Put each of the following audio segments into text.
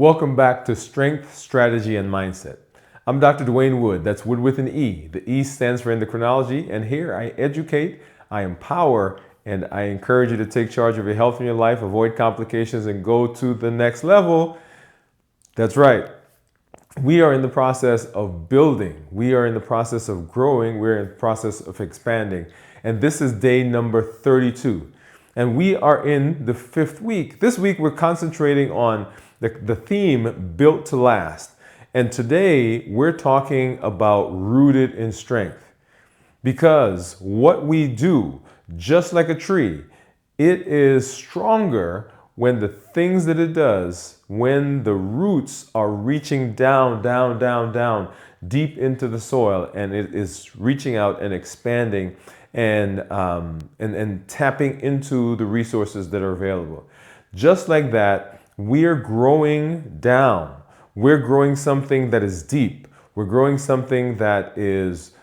Welcome back to Strength, Strategy, and Mindset. I'm Dr. Dwain Woode. That's Wood with an E. The E stands for Endocrinology, and here I educate, I empower, and I encourage you to take charge of your health in your life, avoid complications, and go to the next level. That's right. We are in the process of building. We are in the process of growing. We're in the process of expanding. And this is day number 32. And we are in the 5th week. This week, we're concentrating on the theme built to last. And today, we're talking about rooted in strength. Because what we do, just like a tree, it is stronger when the things that it does, when the roots are reaching down, down, down, down, deep into the soil, and it is reaching out and expanding and tapping into the resources that are available. Just like that, we are growing down. We're growing something that is deep. We're growing something that is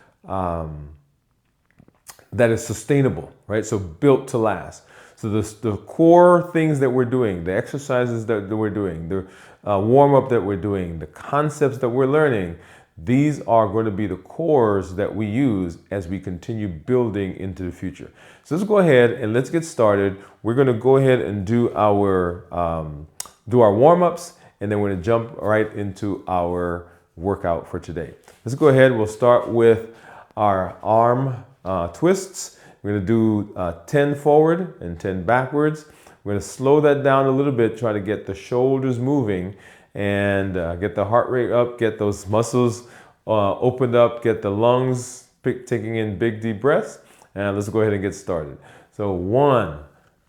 sustainable, right? So built to last. So the core things that we're doing, the exercises that we're doing, the warm-up that we're doing, the concepts that we're learning, these are going to be the cores that we use as we continue building into the future. So let's go ahead and let's get started. We're going to go ahead and do our warm-ups, and then we're going to jump right into our workout for today. Let's go ahead. We'll start with our arm twists. We're going to do 10 forward and 10 backwards. We're going to slow that down a little bit, try to get the shoulders moving and get the heart rate up, get those muscles opened up, get the lungs taking in big deep breaths. And let's go ahead and get started. So 1,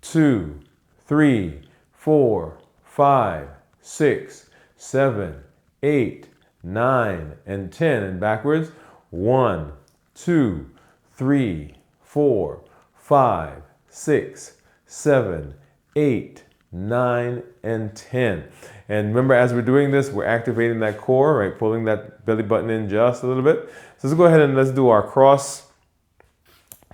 2, 3, 4, 5, 6, 7, 8, 9, and 10. And backwards. 1, 2, 3, 4, 5, 6, 7, 8, 9, and 10. And remember, as we're doing this, we're activating that core, right? Pulling that belly button in just a little bit. So let's go ahead and let's do our cross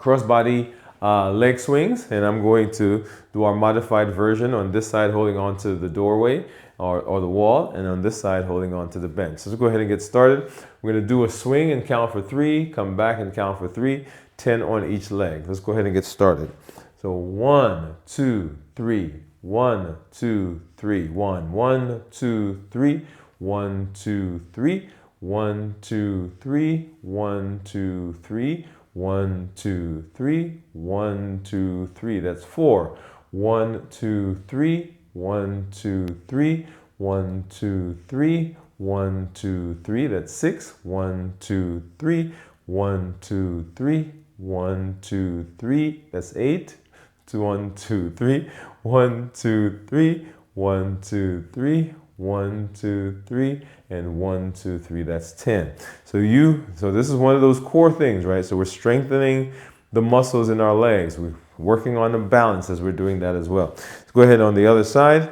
body leg swings. And I'm going to do our modified version on this side, holding on to the doorway or the wall, and on this side, holding on to the bench. So let's go ahead and get started. We're going to do a swing and count for 3, come back and count for 3, 10 on each leg. Let's go ahead and get started. So 1, 2, 3, 1, 2, 3, 1, 1, 2, 3, 1, 2, 3, 1, 2, 3, 1, 2, 3, 1, 2, 3, 1, 2, 3. That's 4. 1, 2, 3, 1, 2, 3, 1, 2, 3, 1, 2, 3. That's 6. 1, 2, 3, 1, 2, 3, 1, 2, 3. That's 8. 1, 2, 3, 1, 2, 3, 1, 2, 3, 1, 2, 3, and 1, 2, 3. That's 10. So this is one of those core things, right? So we're strengthening the muscles in our legs. We're working on the balance as we're doing that as well. Let's go ahead on the other side.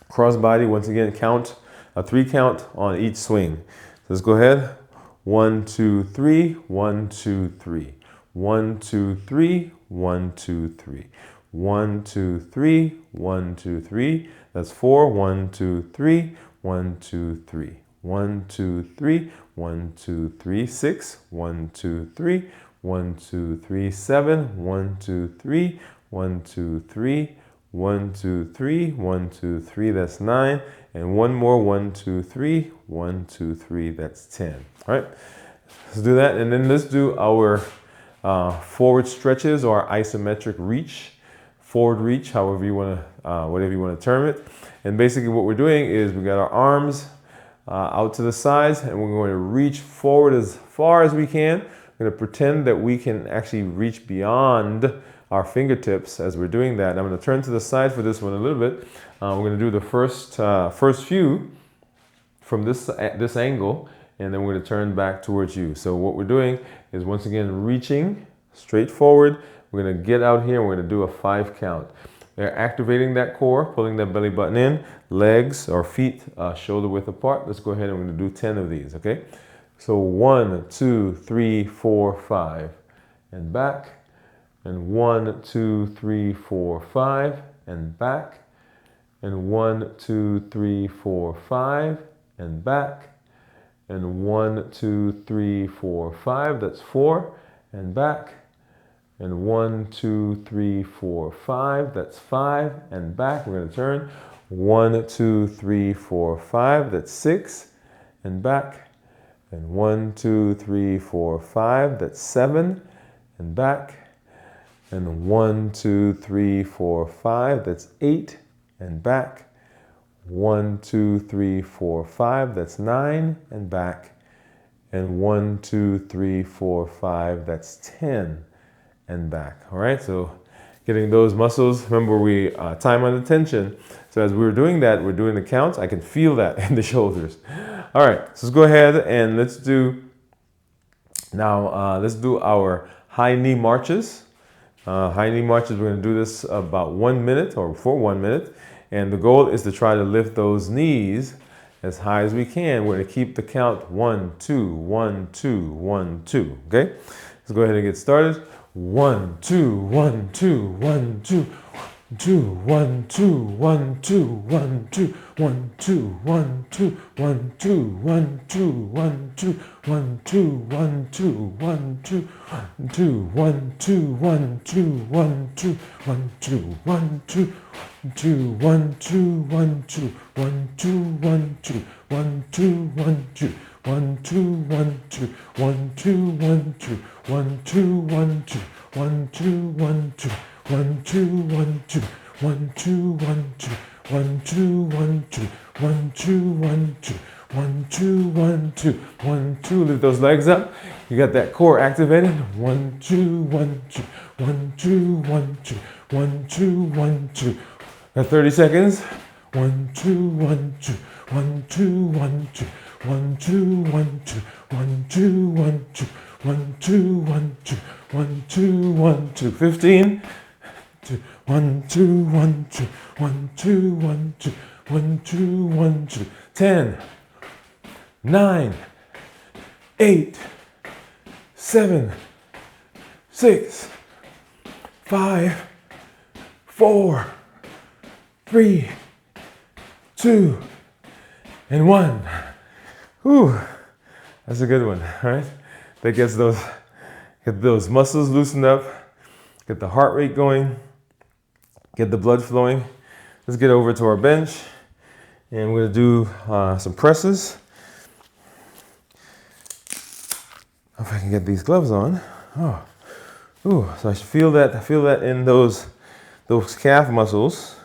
Cross body, once again, count a 3 count on each swing. So let's go ahead. 1, 2, 3, 1, 2, 3. 1, 2, 3, 1, 2, 3. 1, 2, 3, 1, 2, 3. That's 4. 1, 2, 3, 1, 2, 3. 1, 2, 3, 1, 2, 3. 6. 1, 2, 3, 1, 2, 3. 7. 1, 2, 3, 1, 2, 3. 1, 2, 3, 1, 2, 3. That's 9. And one more. 1, 2, 3, 1, 2, 3. That's 10. All right. Let's do that. And then let's do our forward stretches or isometric reach, forward reach, however you want to, whatever you want to term it. And basically what we're doing is we got our arms out to the sides, and we're going to reach forward as far as we can. We're going to pretend that we can actually reach beyond our fingertips as we're doing that. And I'm going to turn to the side for this one a little bit. We're going to do the first few from this angle, and then we're going to turn back towards you. So what we're doing is, once again, reaching straight forward. We're going to get out here, and we're going to do a 5 count. They're activating that core, pulling that belly button in, legs or feet shoulder width apart. Let's go ahead and we're going to do 10 of these, okay? So 1, 2, 3, 4, 5, and back. And 1, 2, 3, 4, 5, and back. and 1, 2, 3, 4, 5, and back, and 1, 2, 3, 4, 5, that's 4, and back, and 1, 2, 3, 4, 5, that's 5, and back. We're going to turn 1, 2, 3, 4, 5, that's 6, and back, and 1, 2, 3, 4, 5, that's 7, and back, and 1, 2, 3, 4, 5, that's 8, and back, 1, 2, 3, 4, 5, that's 9, and back, and 1, 2, 3, 4, 5, that's 10, and back. All right, so getting those muscles, remember we time under tension. So as we were doing that, we're doing the counts, I can feel that in the shoulders. All right, so let's go ahead and let's do our high knee marches. High knee marches, we're going to do this about 1 minute or for 1 minute. And the goal is to try to lift those knees as high as we can. We're going to keep the count 1, 2, 1, 2, 1, 2. Okay? Let's go ahead and get started. 1, 2, 1, 2, 1, 2. 2, 1, 2, 1, 2, 1, 2, 1, 2, 1, 2, 1, 2, 1, 2, 1, 2, 1, 2, 1, 2, 1, 2, 2, 1, 2, 1, 2, 1, 2, 1, 2, 1, 2, 2, 1, 2, 1, 2, 1, 2, 1, 2, 1, 2, 1, 2, 1, 2, 1, 2, 1, 2, 1, 2, 1, 2, 1, 2, 1, 2, 1, 2. 1, 2, 1, 2, 1, 2, 1, 2, 1, 2, 1, 2, 1, 2, 1, 2, 1, 2, 1, 2, 1, 2. Lift those legs up. You got that core activated. 1, 2, 1, 2, 1, 2, 1, 2, 1, 2, 1, 2. Got 30 seconds. 1, 2, 1, 2, 1, 2, 1, 2, 1, 2, 1, 2, 1, 2, 1, 2, 1, 2, 1, 2, 1, 2, 1, 2. 15. 1, 2, 1, 2, 1, 2, 1, 2, 1, 2, 1, 2. 10, 9, 8, 7, 6, 5, 4, 3, 2, and 1. Whew, that's a good one, all right? That gets those muscles loosened up, get the heart rate going, get the blood flowing. Let's get over to our bench, and we're gonna do some presses. If I can get these gloves on. Oh, ooh! So I should feel that. I feel that in those calf muscles.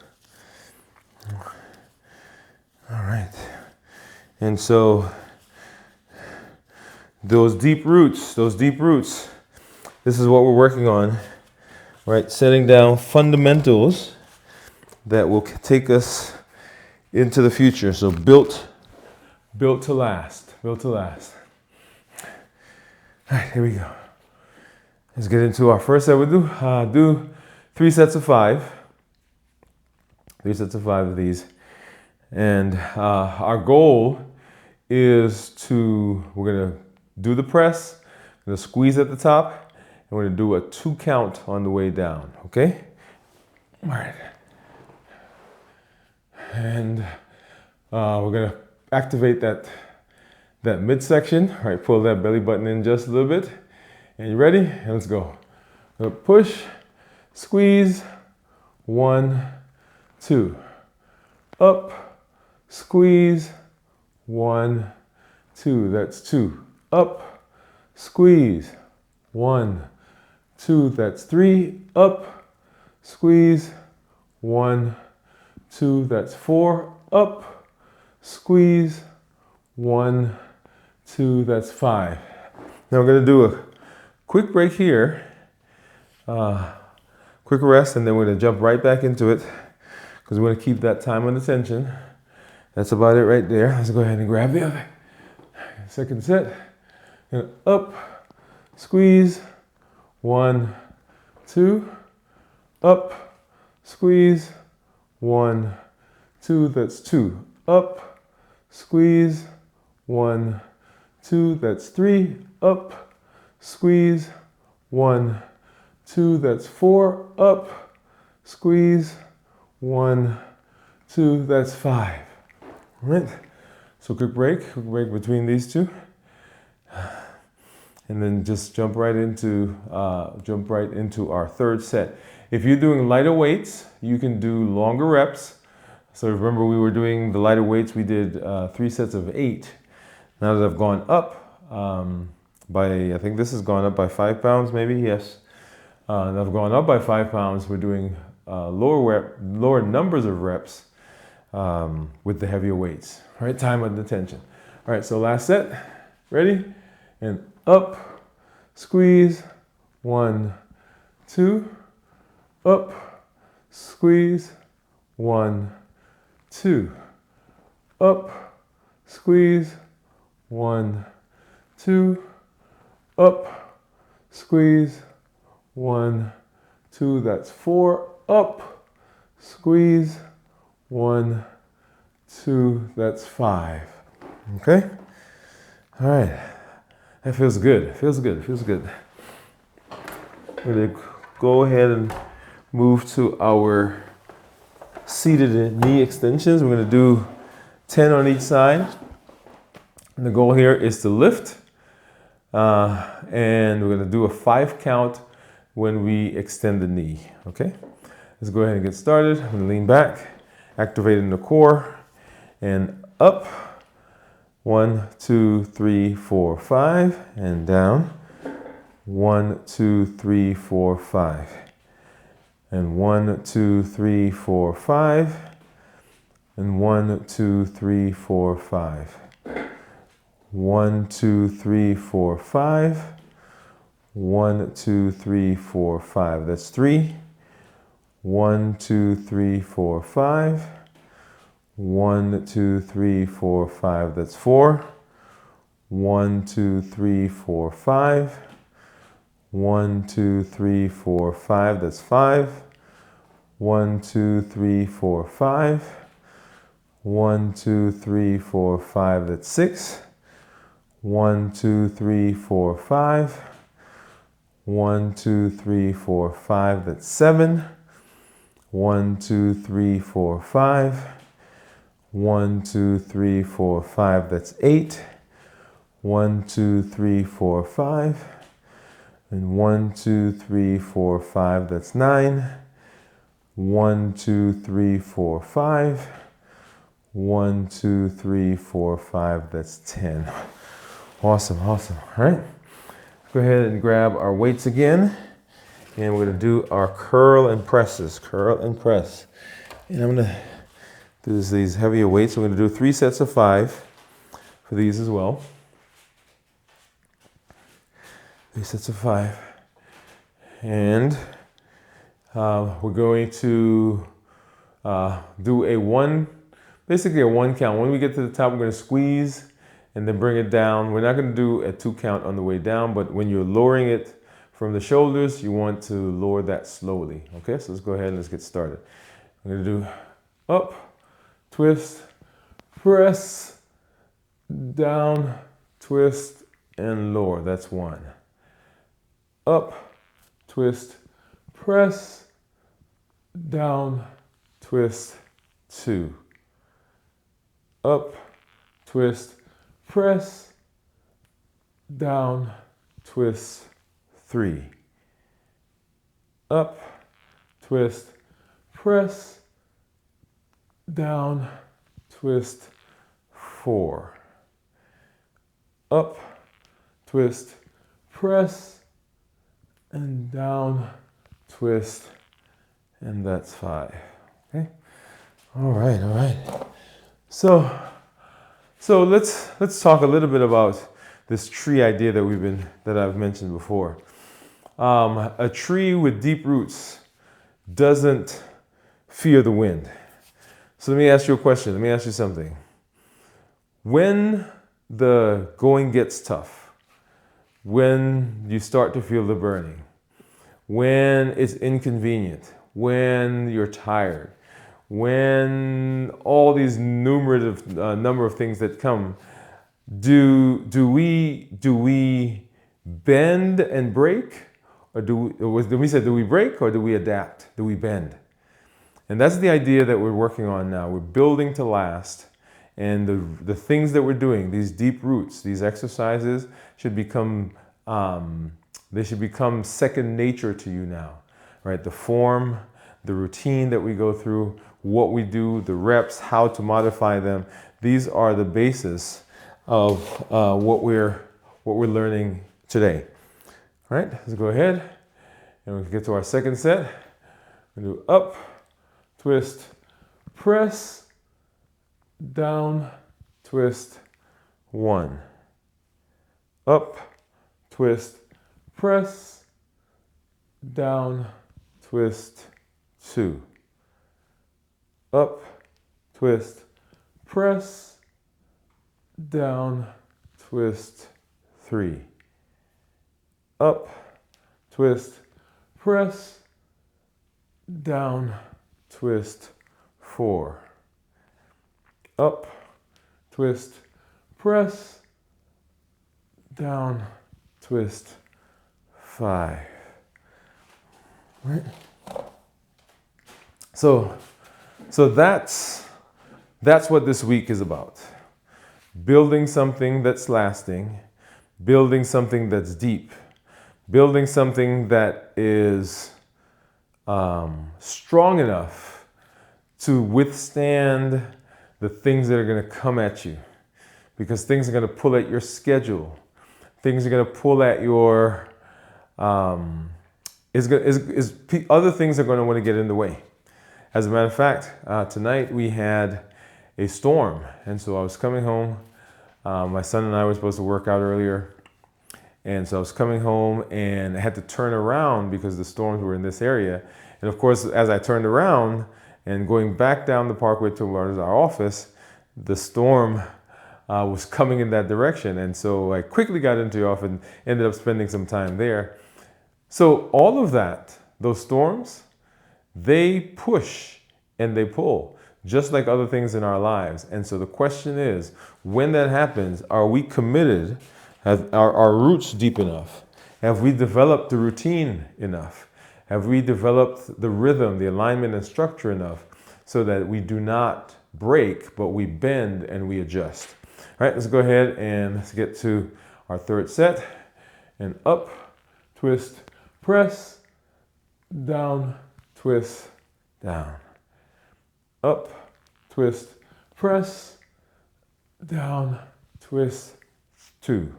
All right, and so those deep roots. This is what we're working on. Right, setting down fundamentals that will take us into the future. So built to last. All right, here we go. Let's get into our first set. We'll do 3 sets of 5. 3 sets of 5 of these, and our goal is we're gonna do the press, we're gonna squeeze at the top. And we're going to do a 2 count on the way down, okay? All right. And we're going to activate that midsection. All right, pull that belly button in just a little bit. And you ready? And let's go. Push, squeeze, 1, 2. Up, squeeze, 1, 2. That's 2. Up, squeeze, 1, 2, that's 3, up, squeeze, 1, 2, that's 4, up, squeeze, 1, 2, that's 5. Now we're going to do a quick break here, quick rest, and then we're going to jump right back into it because we want to keep that time under tension. That's about it right there. Let's go ahead and grab the other. Second set, and up, squeeze, 1, 2, up, squeeze, 1, 2, that's 2, up, squeeze, 1, 2, that's 3, up, squeeze, 1, 2, that's 4, up, squeeze, 1, 2, that's 5. All right, so quick break between these two. And then just jump right into our third set. If you're doing lighter weights, you can do longer reps. So remember we were doing the lighter weights, we did 3 sets of 8. Now that I've gone up I think this has gone up by 5 pounds maybe, yes. And I've gone up by 5 pounds, we're doing lower numbers of reps with the heavier weights. All right, time under tension. All right, so last set, ready? And up, squeeze, 1, 2, up, squeeze, 1, 2, up, squeeze, 1, 2, up, squeeze, 1, 2, that's 4, up, squeeze, 1, 2, that's 5. Okay? All right. That feels good. Feels good. Feels good. We're going to go ahead and move to our seated knee extensions. We're going to do 10 on each side. And the goal here is to lift. And we're going to do a 5 count when we extend the knee. Okay? Let's go ahead and get started. I'm going to lean back, activating the core, and up. 1, 2, 3, 4, 5, and down. 1, 2, 3, 4, 5. And 1, 2, 3, 4, 5. And 1, 2, 3, 4, 5. 1, 2, 3, 4, 5. 1, 2, 3, 4, 5. That's 3. 1, 2, 3, 4, 5. 1, 2, 3, 4, 5. That's 4. 1, 2, 3, 4, 5. 1, 2, 3, 4, 5. That's 5. 1, 2, 3, 4, 5. 1, 2, 3, 4, 5. That's 6. 1, 2, 3, 4, 5. 1, 2, 3, 4, 5. That's 7. 1, 2, 3, 4, 5. 1, 2, 3, 4, 5. That's 8. 1, 2, 3, 4, 5. And 1, 2, 3, 4, 5. That's 9. 1, 2, 3, 4, 5. 1, 2, 3, 4, 5. That's 10. Awesome, awesome. All right. Go ahead and grab our weights again. And we're going to do our curl and presses. Curl and press. And I'm going to do these heavier weights. We're going to do 3 sets of 5 for these as well. 3 sets of 5. And we're going to do basically a 1 count. When we get to the top, we're going to squeeze and then bring it down. We're not going to do a 2 count on the way down, but when you're lowering it from the shoulders, you want to lower that slowly. Okay, so let's go ahead and let's get started. I'm going to do up, twist, press, down, twist, and lower. That's 1. Up, twist, press, down, twist, 2. Up, twist, press, down, twist, 3. Up, twist, press, down, twist, 4. Up, twist, press, and down, twist, and that's 5. Okay. All right, all right. So let's talk a little bit about this tree idea that I've mentioned before. A tree with deep roots doesn't fear the wind. So let me ask you a question. Let me ask you something. When the going gets tough, when you start to feel the burning, when it's inconvenient, when you're tired, when all these number of things that come, do we bend and break, or do we break, or do we adapt? Do we bend? And that's the idea that we're working on now. We're building to last. And the things that we're doing, these deep roots, these exercises should become, they should become second nature to you now, right? The form, the routine that we go through, what we do, the reps, how to modify them. These are the basis of what we're learning today. All right, let's go ahead and we get to our second set. We do up, twist, press, down, twist, 1. Up, twist, press, down, twist, 2. Up, twist, press, down, twist, 3. Up, twist, press, down, twist, 4. Up, twist, press, down, twist, 5. Right? So that's what this week is about. Building something that's lasting, building something that's deep, building something that is strong enough to withstand the things that are going to come at you, because things are going to pull at your schedule. Things are going to pull at your, other things are going to want to get in the way. As a matter of fact, tonight we had a storm, and so I was coming home. My son and I were supposed to work out earlier, and so I was coming home and I had to turn around because the storms were in this area. And of course, as I turned around and going back down the parkway towards our office, the storm was coming in that direction. And so I quickly got into the office and ended up spending some time there. So all of that, those storms, they push and they pull, just like other things in our lives. And so the question is, when that happens, are we committed? Are our roots deep enough? Have we developed the routine enough? Have we developed the rhythm, the alignment and structure enough so that we do not break, but we bend and we adjust? All right, let's go ahead and let's get to our third set. And up, twist, press, down, twist, down. Up, twist, press, down, twist, 2.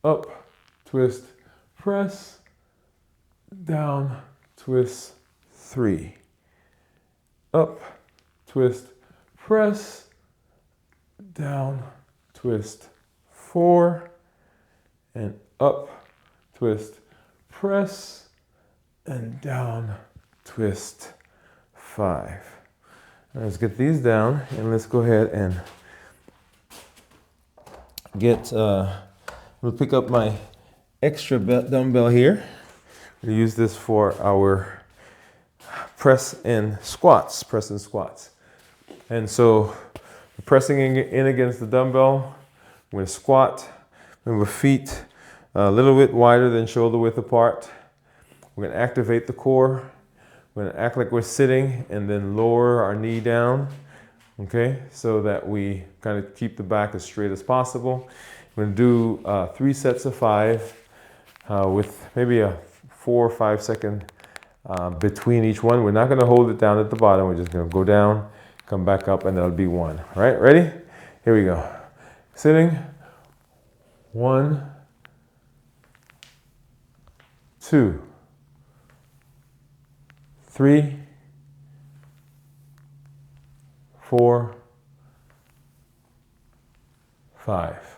Up, twist, press, down, twist, 3. Up, twist, press, down, twist, 4. And up, twist, press, and down, twist, 5. Let's get these down and let's go ahead and we'll pick up my extra dumbbell here. We'll use this for our press and squats. And so pressing in against the dumbbell, we're going to squat, move our feet a little bit wider than shoulder width apart. We're going to activate the core. We're going to act like we're sitting and then lower our knee down, okay, so that we kind of keep the back as straight as possible. We're going to do 3 sets of 5 with maybe a 4 or 5 second between each one. We're not going to hold it down at the bottom. We're just going to go down, come back up, and that'll be 1. All right, ready? Here we go. Sitting. 1, 2, 3, 4, 5.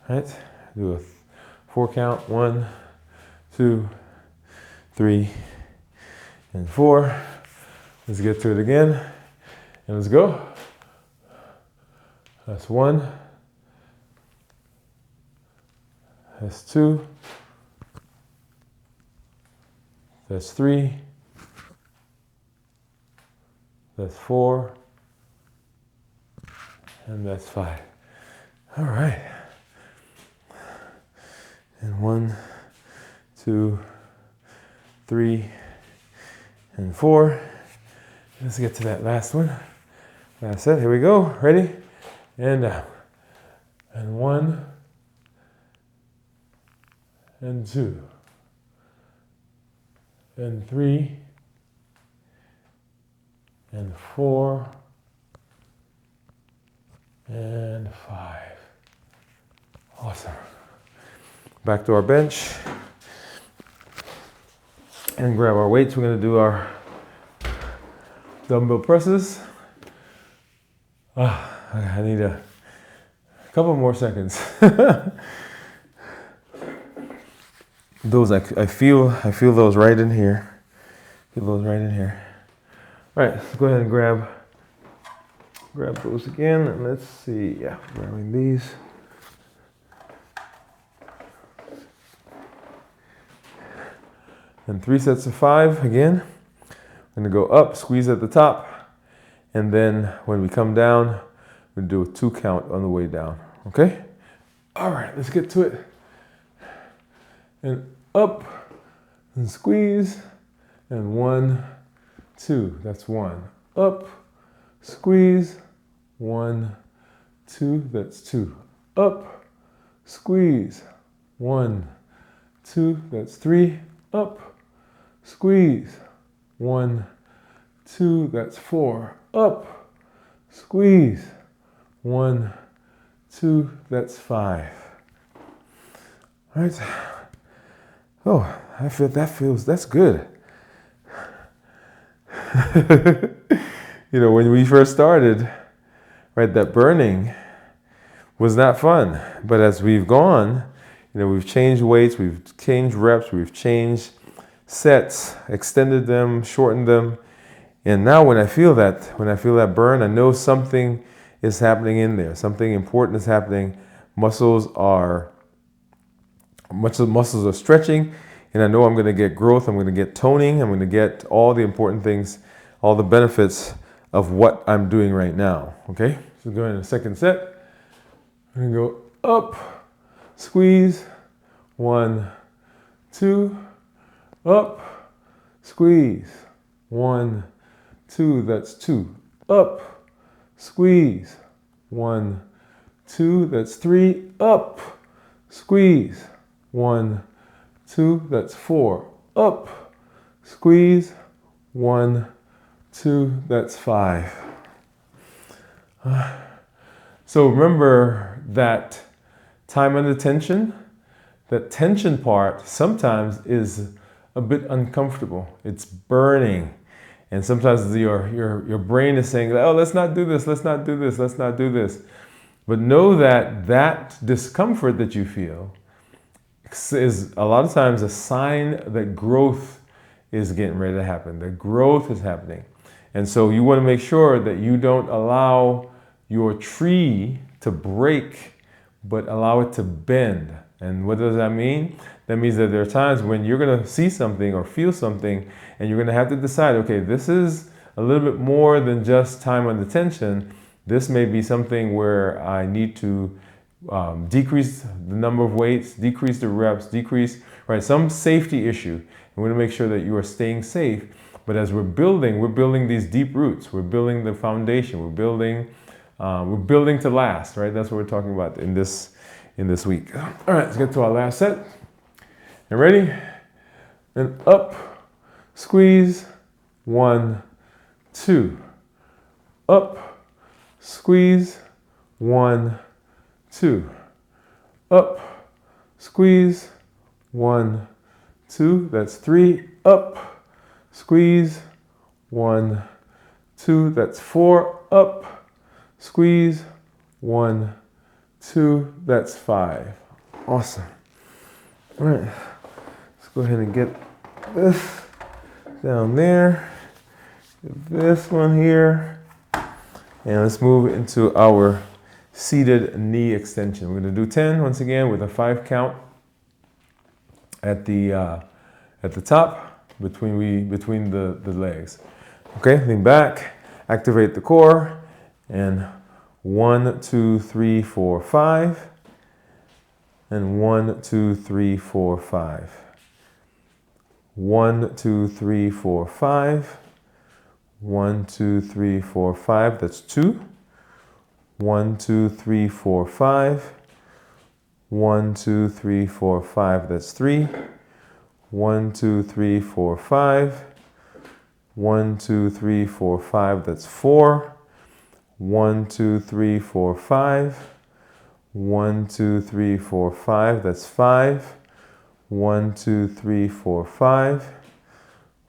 All right, do a 4 count. 1, 2, 3, and 4. Let's get to it again, and let's go. That's 1. That's 2. That's 3. That's 4. And that's 5. All right. And 1, 2, 3, and 4. Let's get to that last one. That's it. Here we go. Ready? And down. And 1 and 2 and 3 and 4 and 5. Awesome. Back to our bench and grab our weights. We're going to do our dumbbell presses. I need a couple more seconds. Those I feel those right in here. Feel those right in here. All right, let's go ahead and grab those again. And let's see. Yeah, grabbing these. And 3 sets of 5 again. I'm gonna go up, squeeze at the top, and then when we come down, we'll do a 2 count on the way down. Okay? All right, let's get to it. And up, and squeeze, and 1, 2. That's 1. Up, squeeze, 1, 2. That's 2. Up, squeeze, 1, 2. That's 3. Up, squeeze, 1, 2. That's 4. Up, squeeze, 1, 2. That's 5. All right. Oh, that's good. When we first started, right, that burning was not fun. But as we've gone, we've changed weights, we've changed reps, we've changed sets, extended them, shortened them. And now when I feel that burn, I know something is happening in there. Something important is happening. Muscles are stretching, and I know I'm going to get growth, I'm going to get toning, I'm going to get all the important things, all the benefits of what I'm doing right now. Okay, so going to the second set. I'm going to go up, squeeze, 1, 2, up, squeeze, 1, 2. That's 2. Up, squeeze, 1, 2. That's 3. Up, squeeze, 1, 2. That's 4. Up, squeeze, 1, 2. That's 5. So remember that time under tension. That tension part sometimes is a bit uncomfortable. It's burning. And sometimes your brain is saying, oh, let's not do this, let's not do this, let's not do this. But know that discomfort that you feel is a lot of times a sign that growth is getting ready to happen, that growth is happening. And so you want to make sure that you don't allow your tree to break, but allow it to bend. And what does that mean? That means that there are times when you're going to see something or feel something, and you're going to have to decide, okay, this is a little bit more than just time under tension. This may be something where I need to decrease the number of weights, decrease the reps, decrease, right, some safety issue. We want to make sure that you are staying safe. But as we're building these deep roots. We're building the foundation. We're building to last, right? That's what we're talking about in this week. All right, let's get to our last set. And ready? And up, squeeze, 1, 2. Up, squeeze, 1, 2. Up, squeeze, 1, 2. That's 3. Up, squeeze, 1, 2. That's 4. Up, squeeze, 1, 2. That's 5. Awesome. All right. Let's go ahead and get this down there. Get this one here. And let's move into our seated knee extension. We're going to do 10 once again with a 5 count at the top between the legs. Okay, lean back, activate the core, and 1, 2, 3, 4, 5, and 1, 2, 3, 4, 5. 1, 2, 3, 4, 5. 1, 2, 3, 4, 5. That's 2. 1, 2, 3, 4, 5. 1, 2, 3, 4, 5. That's 3. 1, 2, 3, 4, 5. 1, 2, 3, 4, 5. That's 4. 1, 2, 3, 4, 5. 1, 2, 3, 4, 5. That's 5. 1, 2, 3, 4, 5.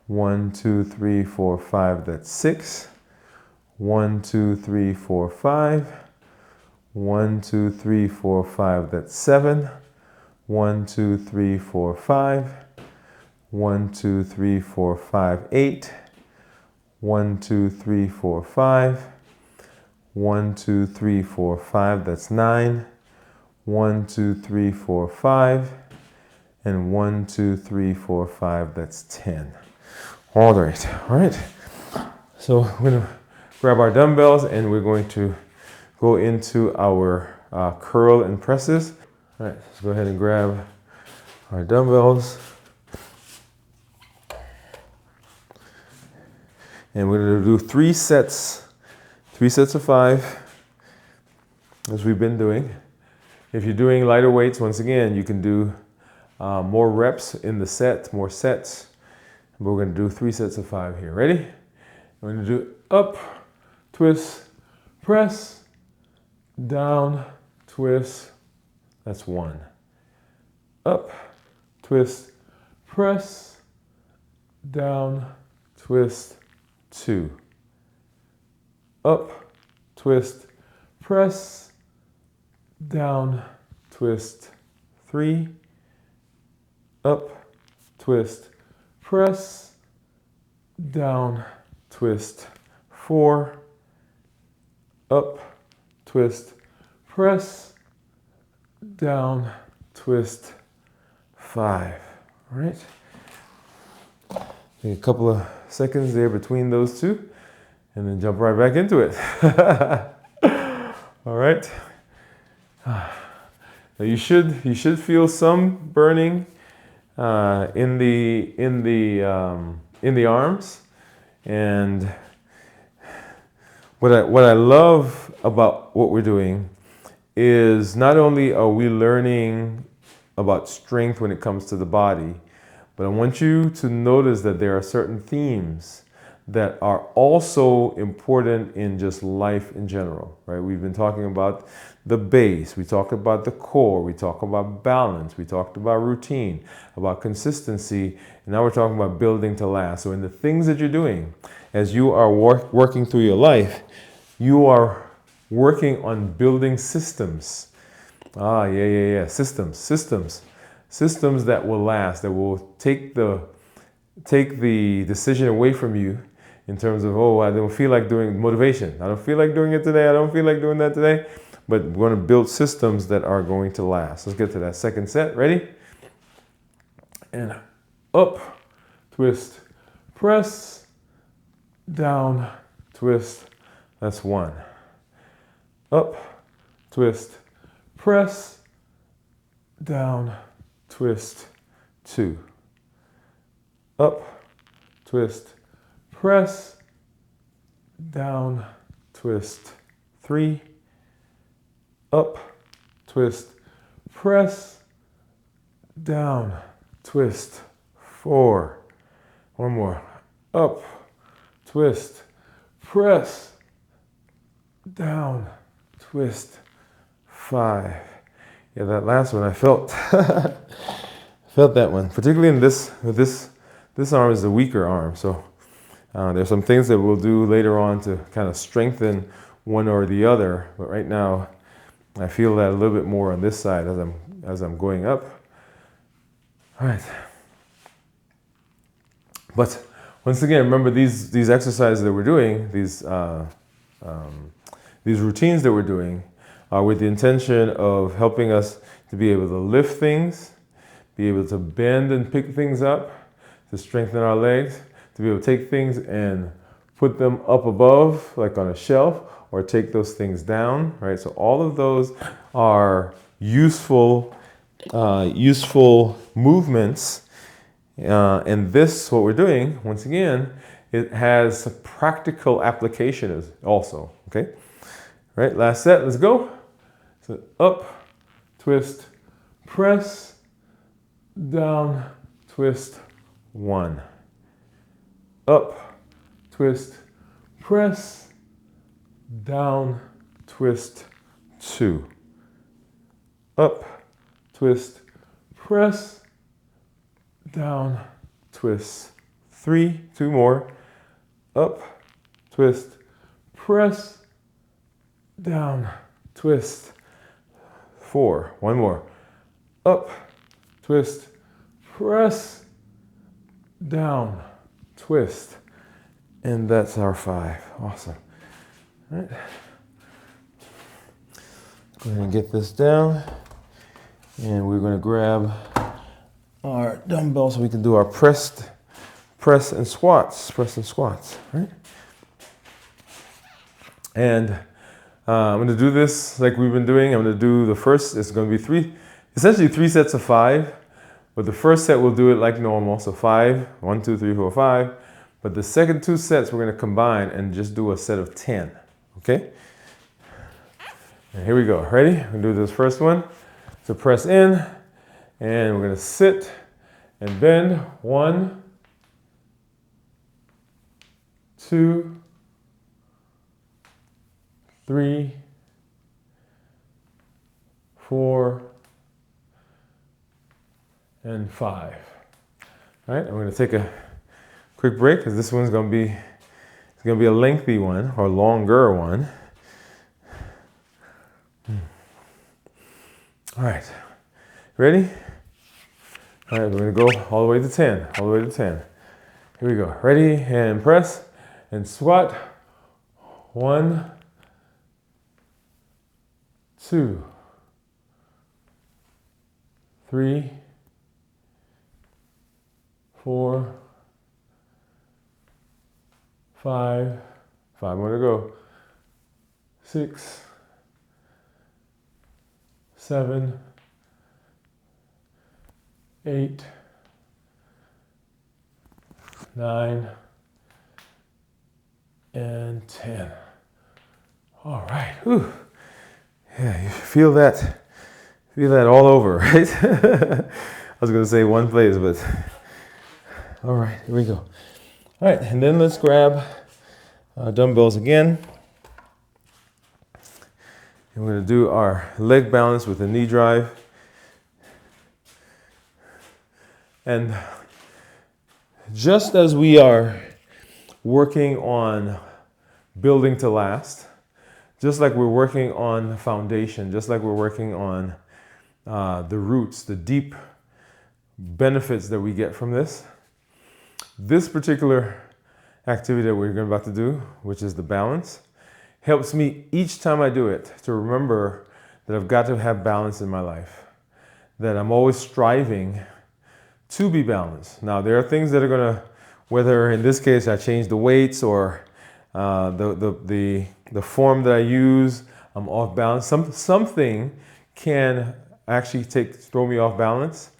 1, 2, 3, 4, 5. That's 6. 1, 2, 3, 4, 5. 1, 2, 3, 4, 5. That's 7. 1, 2, 3, 4, 5. 1, 2, 3, 4, 5, 8. 1, 2, 3, 4, 5. 1, 2, 3, 4, 5. That's 9. 1, 2, 3, 4, 5. And 1, 2, 3, 4, 5. That's 10. All right. All right. So we're going to grab our dumbbells and we're going to go into our curl and presses. All right. Let's go ahead and grab our dumbbells. And we're going to do 3 sets of 5, as we've been doing. If you're doing lighter weights, once again, you can do more reps in the set, more sets. But we're going to do 3 sets of 5 here. Ready? We're going to do up, twist, press, down, twist. That's 1. Up, twist, press, down, twist. 2. Up, twist, press, down, twist. 3. Up, twist, press, down, twist. 4. Up, twist, press, down, twist. 5. All right. Take a couple of seconds there between those two, and then jump right back into it. All right. Now you should feel some burning in the arms, and what I love about what we're doing is not only are we learning about strength when it comes to the body, but I want you to notice that there are certain themes that are also important in just life in general, right? We've been talking about the base, we talked about the core, we talked about balance, we talked about routine, about consistency, and now we're talking about building to last. So in the things that you're doing, as you are working through your life, you are working on building systems. Systems that will last, that will take the decision away from you in terms of, oh, I don't feel like doing motivation. I don't feel like doing it today. I don't feel like doing that today. But we're going to build systems that are going to last. Let's get to that second set. Ready? And up, twist, press, down, twist. That's 1. Up, twist, press, down, twist. 2. Up, twist, press, down, twist. 3. Up, twist, press, down, twist. 4. One more. Up, twist, press, down, twist. 5. Yeah, that last one I felt felt that one, particularly in this arm is the weaker arm. So there's some things that we'll do later on to kind of strengthen one or the other. But right now, I feel that a little bit more on this side as I'm going up. All right. But once again, remember these exercises that we're doing, these routines that we're doing, are with the intention of helping us to be able to lift things, be able to bend and pick things up, to strengthen our legs, to be able to take things and put them up above, like on a shelf, or take those things down, right? So all of those are useful movements. And this, what we're doing, once again, it has a practical application also, okay? All right, last set, let's go. So up, twist, press, down, twist, 1. Up, twist, press, down, twist, 2. Up, twist, press, down, twist, 3. 2 more. Up, twist, press, down, twist, 4. 1 more. Up, twist, press, down, twist. And that's our 5. Awesome. All right. Go ahead and get this down. And we're going to grab our dumbbells so we can do our press and squats. Press and squats, right? And I'm going to do this like we've been doing. I'm going to do the first, it's going to be essentially 3 sets of 5. But the first set we'll do it like normal. So 5, 1, 2, 3, 4, 5. But the second 2 sets we're going to combine and just do a set of 10. Okay? And here we go. Ready? We're going to do this first one. So press in, and we're going to sit and bend. 1, 2, 3, 4, and 5. All right, I'm going to take a quick break because this one's going to be a lengthy one or longer one. All right, ready? All right, we're going to go all the way to 10, all the way to 10. Here we go. Ready, and press and squat. 1, 2, 3, 4, 5 more to go. 6, 7, 8, 9, and 10. All right. Whew. Yeah, you feel that all over, right? I was going to say one place, but all right, here we go. All right, and then let's grab dumbbells again. And we're going to do our leg balance with a knee drive. And just as we are working on building to last, just like we're working on the foundation, just like we're working on the roots, the deep benefits that we get from this particular activity that we're about to do, which is the balance, helps me each time I do it to remember that I've got to have balance in my life, that I'm always striving to be balanced. Now, there are things that are going to, whether in this case I change the weights or the form that I use, I'm off balance. Something can actually throw me off balance,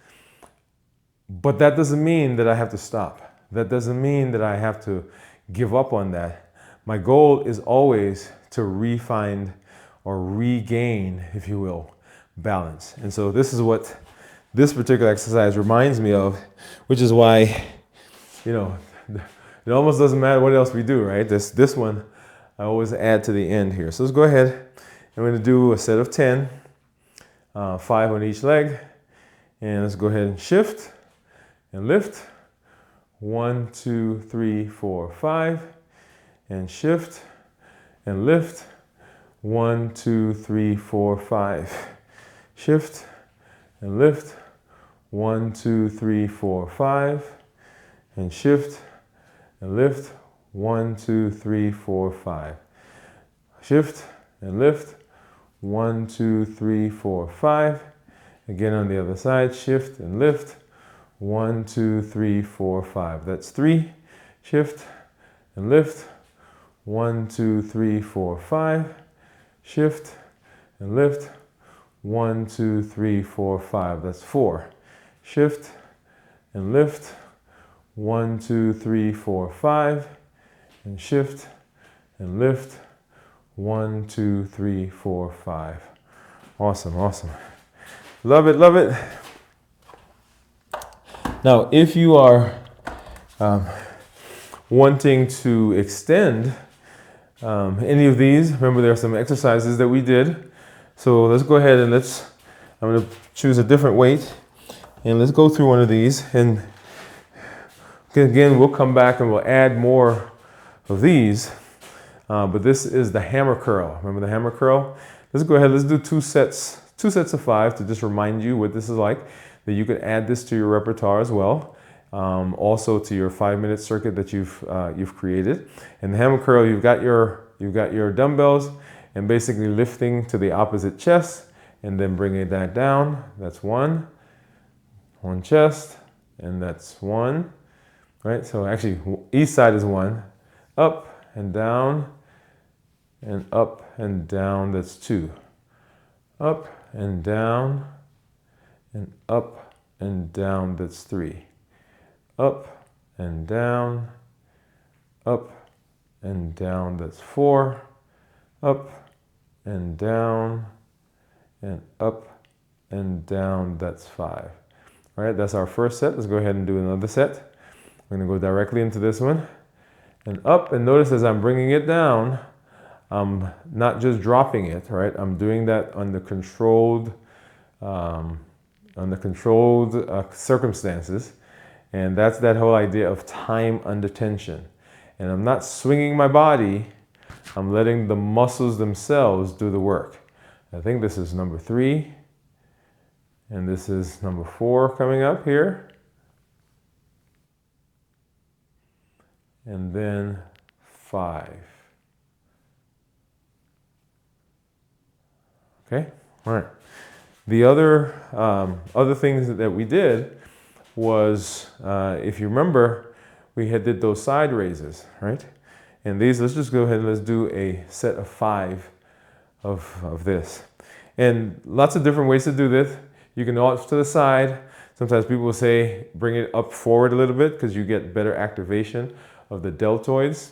but that doesn't mean that I have to stop. That doesn't mean that I have to give up on that. My goal is always to refine or regain, if you will, balance. And so this is what this particular exercise reminds me of, which is why, it almost doesn't matter what else we do, right? This one, I always add to the end here. So let's go ahead. I'm going to do a set of 10, 5 on each leg. And let's go ahead and shift and lift. 1, 2, 3, 4, 5. And shift and lift. 1, 2, 3, 4, 5. Shift and lift. 1, 2, 3, 4, 5. And shift and lift. 1, 2, 3, 4, 5. Shift and lift. 1, 2, 3, 4, 5. Again on the other side. Shift and lift. 1, 2, 3, 4, 5. That's 3. Shift and lift. 1, 2, 3, 4, 5. Shift and lift. 1, 2, 3, 4, 5. That's 4. Shift and lift. 1, 2, 3, 4, 5. and shift and lift. 1, 2, 3, 4, 5. Awesome, awesome. Love it, love it. Now, if you are wanting to extend any of these, remember there are some exercises that we did. So let's go ahead and I'm going to choose a different weight and let's go through one of these. And again, we'll come back and we'll add more of these. But this is the hammer curl. Remember the hammer curl? Let's go ahead, let's do two sets of 5 to just remind you what this is like. That you could add this to your repertoire as well. Also to your 5-minute circuit that you've created. And the hammer curl, you've got your dumbbells and basically lifting to the opposite chest and then bringing that down. That's one chest, and that's 1, right? So actually each side is 1, up and down, and up and down, that's 2. Up and down, and up and down, that's 3. Up and down, up and down, that's 4. Up and down, and up and down, that's 5. All right, that's our first set. Let's go ahead and do another set. We're gonna go directly into this one. And up, and notice as I'm bringing it down, I'm not just dropping it, right? I'm doing that under controlled circumstances. And that's that whole idea of time under tension. And I'm not swinging my body, I'm letting the muscles themselves do the work. I think this is number 3. And this is number 4 coming up here. And then 5. Okay, all right. The other things that we did was, if you remember, we did those side raises, right? And these, let's just go ahead and let's do a set of 5 of this. And lots of different ways to do this. You can off to the side. Sometimes people will say, bring it up forward a little bit because you get better activation of the deltoids.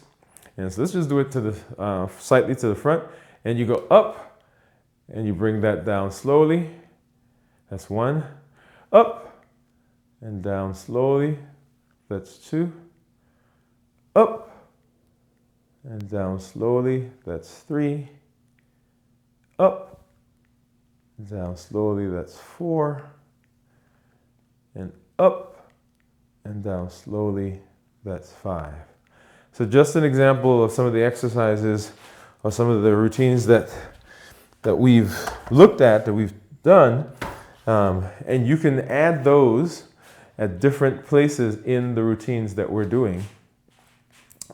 And so let's just do it to the slightly to the front. And you go up and you bring that down slowly. That's 1. Up and down slowly. That's 2. Up and down slowly. That's 3. Up and down slowly. That's 4. And up and down slowly. That's 5. So just an example of some of the exercises or some of the routines that we've looked at, that we've done. And you can add those at different places in the routines that we're doing.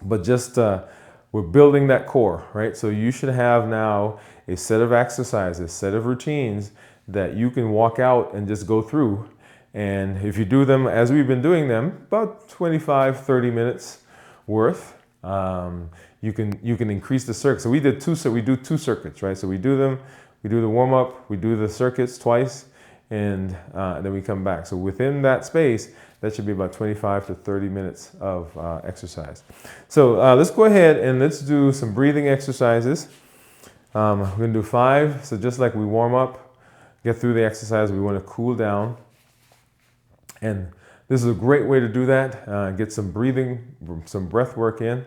But just we're building that core, right? So you should have now a set of exercises, set of routines that you can walk out and just go through. And if you do them as we've been doing them, about 25, 30 minutes worth, you can increase the circuit. So we do 2 circuits, right? So we do the warm up, we do the circuits twice, and then we come back. So within that space, that should be about 25 to 30 minutes of exercise. So let's go ahead and let's do some breathing exercises. We're gonna do 5. So just like we warm up, get through the exercise, we wanna cool down. And this is a great way to do that. Get some breathing, some breath work in.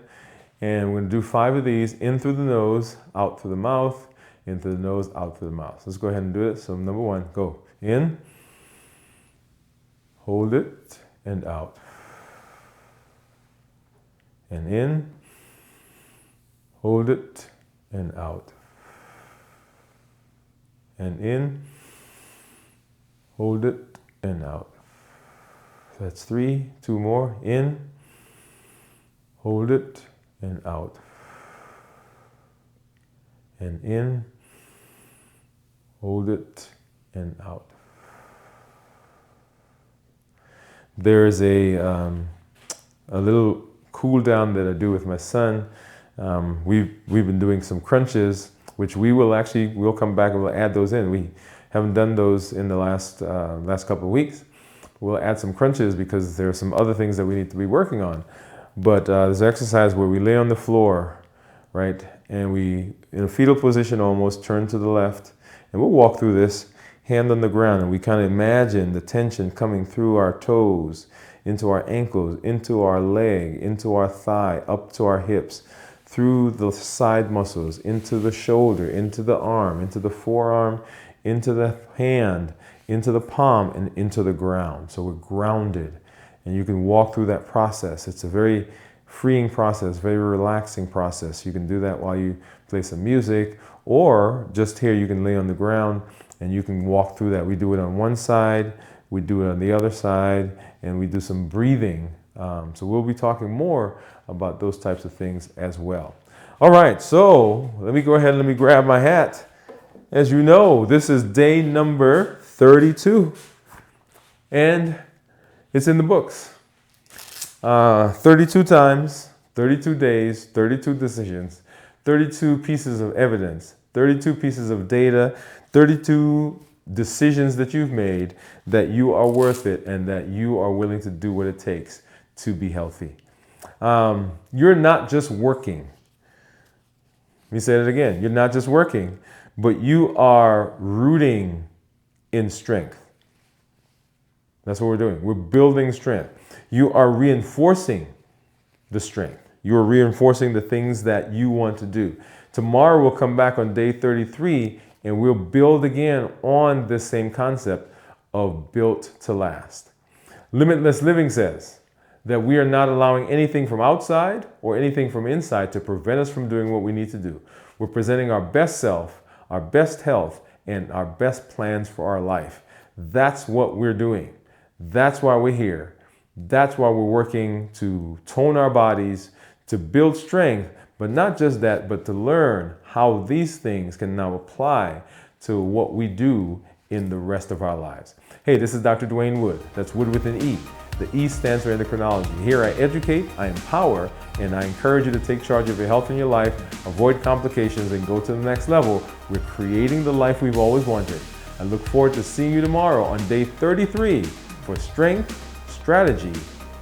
And we're gonna do 5 of these, in through the nose, out through the mouth, in through the nose, out through the mouth. Let's go ahead and do it. So number 1, go in, hold it, and out. And in, hold it, and out. And in, hold it, and out. That's 3, 2 more, in, hold it, and out. And in, hold it, and out. There's a little cool down that I do with my son. We've been doing some crunches, which we'll come back and we'll add those in. We haven't done those in the last couple of weeks. We'll add some crunches because there are some other things that we need to be working on. But there's an exercise where we lay on the floor, right? And we, in a fetal position almost, turn to the left. And we'll walk through this, hand on the ground, and we kind of imagine the tension coming through our toes, into our ankles, into our leg, into our thigh, up to our hips, through the side muscles, into the shoulder, into the arm, into the forearm, into the hand, into the palm, and into the ground. So we're grounded. And you can walk through that process. It's a very freeing process, very relaxing process. You can do that while you play some music, or just here you can lay on the ground and you can walk through that. We do it on one side, we do it on the other side, and we do some breathing. So we'll be talking more about those types of things as well. All right, so let me go ahead and let me grab my hat. As you know, this is day number 32, and it's in the books. 32 times, 32 days, 32 decisions, 32 pieces of evidence, 32 pieces of data, 32 decisions that you've made that you are worth it and that you are willing to do what it takes to be healthy. You're not just working. Let me say it again. You're not just working, but you are rooting in strength. That's what we're doing. We're building strength. You are reinforcing the strength. You are reinforcing the things that you want to do. Tomorrow we'll come back on day 33 and we'll build again on this same concept of built to last. Limitless Living says that we are not allowing anything from outside or anything from inside to prevent us from doing what we need to do. We're presenting our best self, our best health, and our best plans for our life. That's what we're doing. That's why we're here. That's why we're working to tone our bodies, to build strength, but not just that, but to learn how these things can now apply to what we do in the rest of our lives. Hey, this is Dr. Dwain Woode. That's Wood with an E. The E stands for endocrinology. Here I educate, I empower, and I encourage you to take charge of your health and your life, avoid complications, and go to the next level. We're creating the life we've always wanted. I look forward to seeing you tomorrow on day 33 for strength, strategy,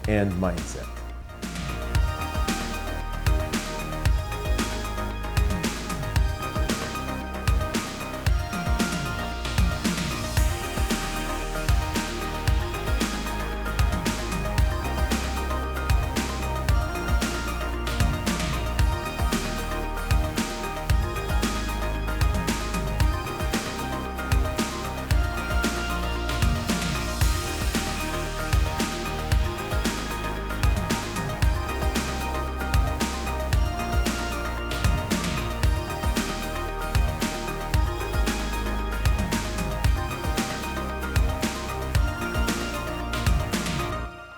and mindset.